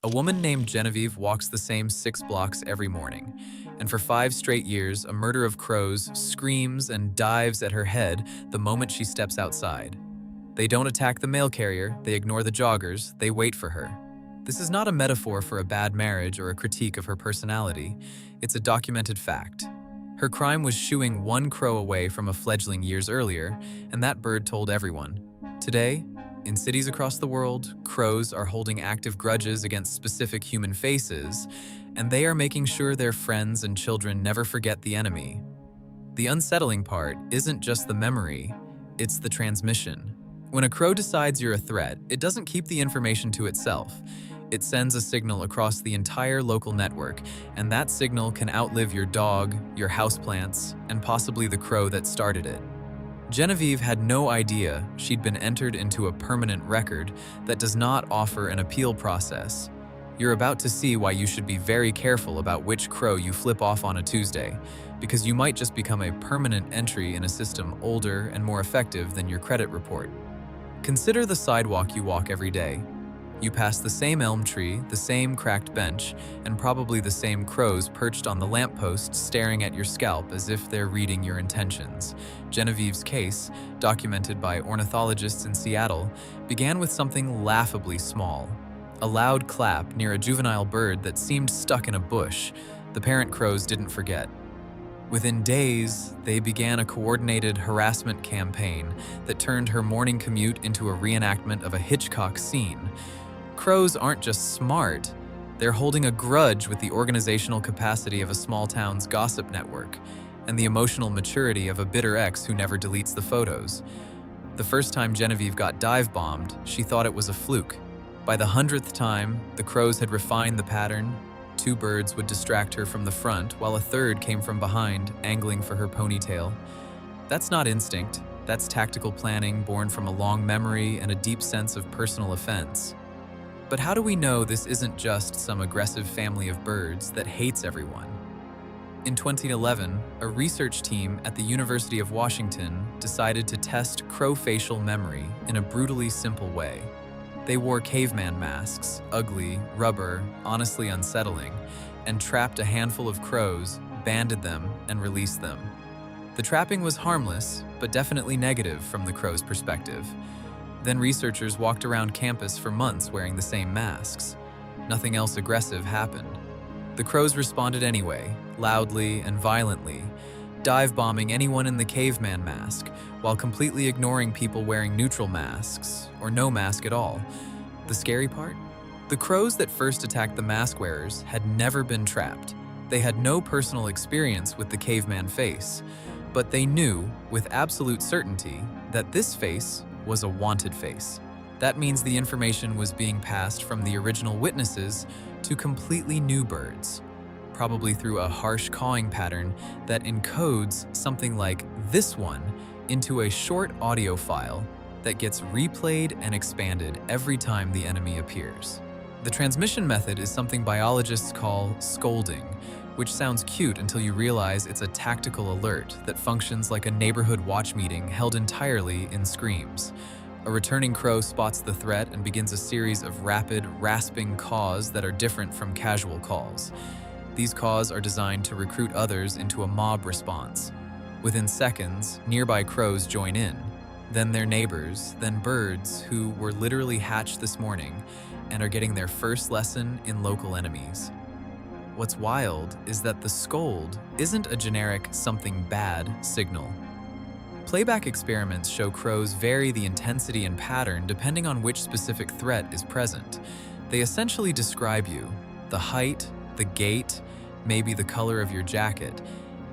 A woman named Genevieve walks the same 6 blocks every morning, and for 5 straight years, a murder of crows screams and dives at her head the moment she steps outside. They don't attack the mail carrier, they ignore the joggers, they wait for her. This is not a metaphor for a bad marriage or a critique of her personality, it's a documented fact. Her crime was shooing one crow away from a fledgling years earlier, and that bird told everyone. Today, in cities across the world, crows are holding active grudges against specific human faces, and they are making sure their friends and children never forget the enemy. The unsettling part isn't just the memory, it's the transmission. When a crow decides you're a threat, it doesn't keep the information to itself. It sends a signal across the entire local network, and that signal can outlive your dog, your houseplants, and possibly the crow that started it. Genevieve had no idea she'd been entered into a permanent record that does not offer an appeal process. You're about to see why you should be very careful about which crow you flip off on a Tuesday, because you might just become a permanent entry in a system older and more effective than your credit report. Consider the sidewalk you walk every day. You pass the same elm tree, the same cracked bench, and probably the same crows perched on the lamppost staring at your scalp as if they're reading your intentions. Genevieve's case, documented by ornithologists in Seattle, began with something laughably small. A loud clap near a juvenile bird that seemed stuck in a bush. The parent crows didn't forget. Within days, they began a coordinated harassment campaign that turned her morning commute into a reenactment of a Hitchcock scene. Crows aren't just smart, they're holding a grudge with the organizational capacity of a small town's gossip network and the emotional maturity of a bitter ex who never deletes the photos. The first time Genevieve got dive-bombed, she thought it was a fluke. By the 100th time, the crows had refined the pattern. 2 birds would distract her from the front, while a third came from behind, angling for her ponytail. That's not instinct, that's tactical planning born from a long memory and a deep sense of personal offense. But how do we know this isn't just some aggressive family of birds that hates everyone? In 2011, a research team at the University of Washington decided to test crow facial memory in a brutally simple way. They wore caveman masks, ugly, rubber, honestly unsettling, and trapped a handful of crows, banded them, and released them. The trapping was harmless, but definitely negative from the crow's perspective. Then researchers walked around campus for months wearing the same masks. Nothing else aggressive happened. The crows responded anyway, loudly and violently, dive-bombing anyone in the caveman mask, while completely ignoring people wearing neutral masks, or no mask at all. The scary part? The crows that first attacked the mask wearers had never been trapped. They had no personal experience with the caveman face, but they knew, with absolute certainty, that this face was a wanted face. That means the information was being passed from the original witnesses to completely new birds, probably through a harsh cawing pattern that encodes something like this one into a short audio file that gets replayed and expanded every time the enemy appears. The transmission method is something biologists call scolding, which sounds cute until you realize it's a tactical alert that functions like a neighborhood watch meeting held entirely in screams. A returning crow spots the threat and begins a series of rapid, rasping caws that are different from casual calls. These caws are designed to recruit others into a mob response. Within seconds, nearby crows join in, then their neighbors, then birds who were literally hatched this morning and are getting their first lesson in local enemies. What's wild is that the scold isn't a generic something bad signal. Playback experiments show crows vary the intensity and pattern depending on which specific threat is present. They essentially describe you, the height, the gait, maybe the color of your jacket,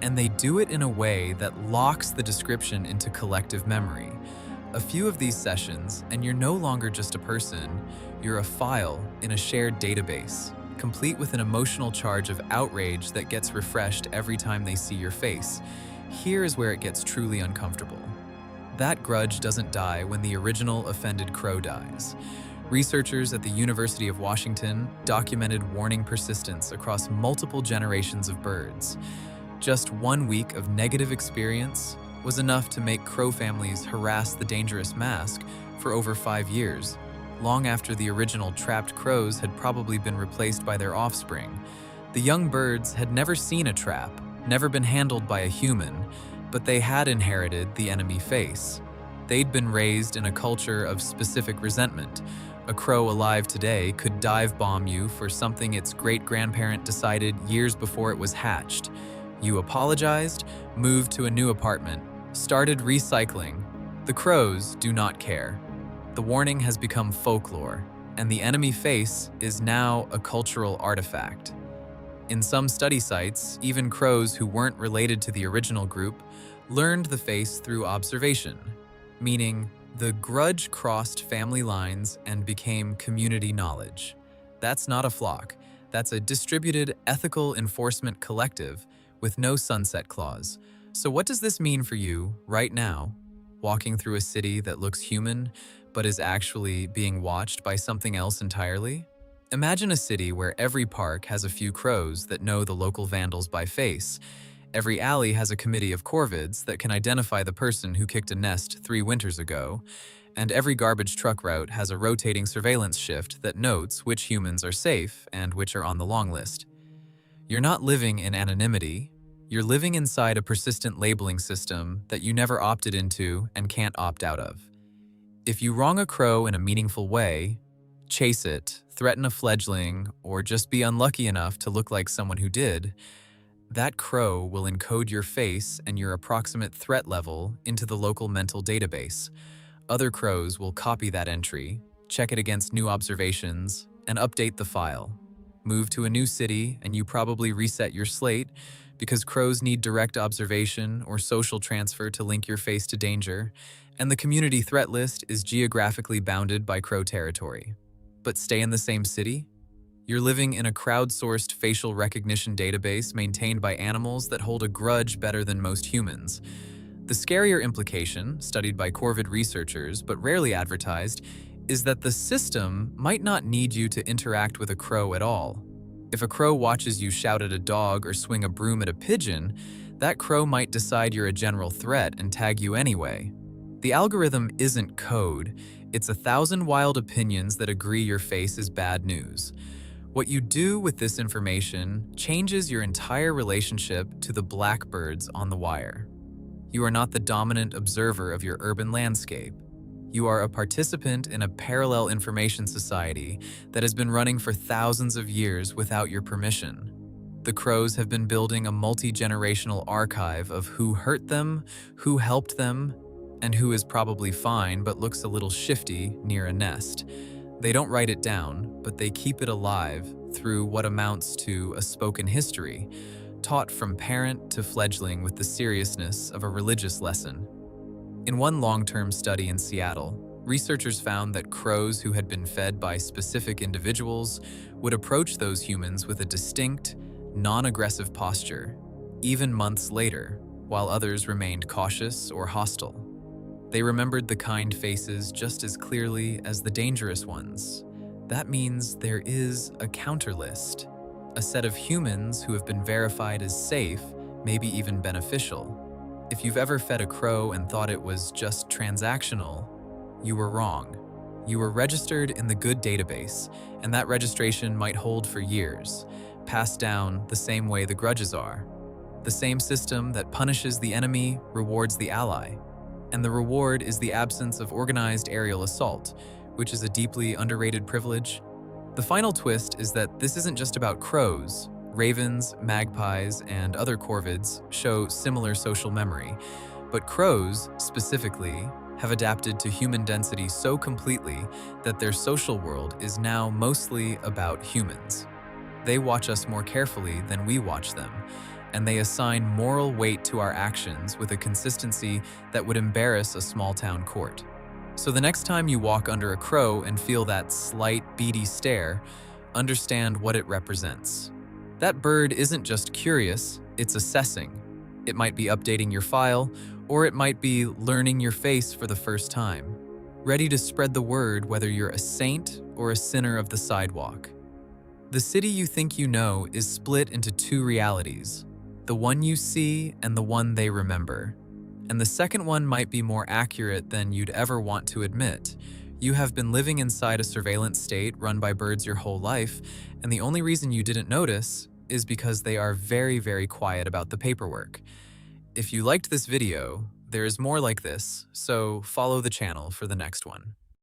and they do it in a way that locks the description into collective memory. A few of these sessions, and you're no longer just a person, you're a file in a shared database, complete with an emotional charge of outrage that gets refreshed every time they see your face. Here is where it gets truly uncomfortable. That grudge doesn't die when the original offended crow dies. Researchers at the University of Washington documented warning persistence across multiple generations of birds. Just 1 week of negative experience was enough to make crow families harass the dangerous mask for over 5 years. long after the original trapped crows had probably been replaced by their offspring. The young birds had never seen a trap, never been handled by a human, but they had inherited the enemy face. They'd been raised in a culture of specific resentment. A crow alive today could dive bomb you for something its great-grandparent decided years before it was hatched. You apologized, moved to a new apartment, started recycling. The crows do not care. The warning has become folklore, and the enemy face is now a cultural artifact. In some study sites, even crows who weren't related to the original group learned the face through observation, meaning the grudge crossed family lines and became community knowledge. That's not a flock. That's a distributed ethical enforcement collective with no sunset clause. So what does this mean for you right now, walking through a city that looks human but is actually being watched by something else entirely? Imagine a city where every park has a few crows that know the local vandals by face. Every alley has a committee of corvids that can identify the person who kicked a nest 3 winters ago. And every garbage truck route has a rotating surveillance shift that notes which humans are safe and which are on the long list. You're not living in anonymity. You're living inside a persistent labeling system that you never opted into and can't opt out of. If you wrong a crow in a meaningful way, chase it, threaten a fledgling, or just be unlucky enough to look like someone who did, that crow will encode your face and your approximate threat level into the local mental database. Other crows will copy that entry, check it against new observations, and update the file. Move to a new city, and you probably reset your slate because crows need direct observation or social transfer to link your face to danger, and the community threat list is geographically bounded by crow territory. But stay in the same city? You're living in a crowdsourced facial recognition database maintained by animals that hold a grudge better than most humans. The scarier implication, studied by corvid researchers but rarely advertised, is that the system might not need you to interact with a crow at all. If a crow watches you shout at a dog or swing a broom at a pigeon, that crow might decide you're a general threat and tag you anyway. The algorithm isn't code, it's 1,000 wild opinions that agree your face is bad news. What you do with this information changes your entire relationship to the blackbirds on the wire. You are not the dominant observer of your urban landscape. You are a participant in a parallel information society that has been running for thousands of years without your permission. The crows have been building a multi-generational archive of who hurt them, who helped them, and who is probably fine but looks a little shifty near a nest. They don't write it down, but they keep it alive through what amounts to a spoken history, taught from parent to fledgling with the seriousness of a religious lesson. In one long-term study in Seattle, researchers found that crows who had been fed by specific individuals would approach those humans with a distinct, non-aggressive posture, even months later, while others remained cautious or hostile. They remembered the kind faces just as clearly as the dangerous ones. That means there is a counter list, a set of humans who have been verified as safe, maybe even beneficial. If you've ever fed a crow and thought it was just transactional, you were wrong. You were registered in the good database, and that registration might hold for years, passed down the same way the grudges are. The same system that punishes the enemy rewards the ally. And the reward is the absence of organized aerial assault, which is a deeply underrated privilege. The final twist is that this isn't just about crows. Ravens, magpies, and other corvids show similar social memory, but crows, specifically, have adapted to human density so completely that their social world is now mostly about humans. They watch us more carefully than we watch them, and they assign moral weight to our actions with a consistency that would embarrass a small-town court. So the next time you walk under a crow and feel that slight, beady stare, understand what it represents. That bird isn't just curious, it's assessing. It might be updating your file, or it might be learning your face for the first time, ready to spread the word whether you're a saint or a sinner of the sidewalk. The city you think you know is split into 2 realities, the one you see and the one they remember. And the second one might be more accurate than you'd ever want to admit. You have been living inside a surveillance state run by birds your whole life, and the only reason you didn't notice is because they are very, very quiet about the paperwork. If you liked this video, there is more like this, so follow the channel for the next one.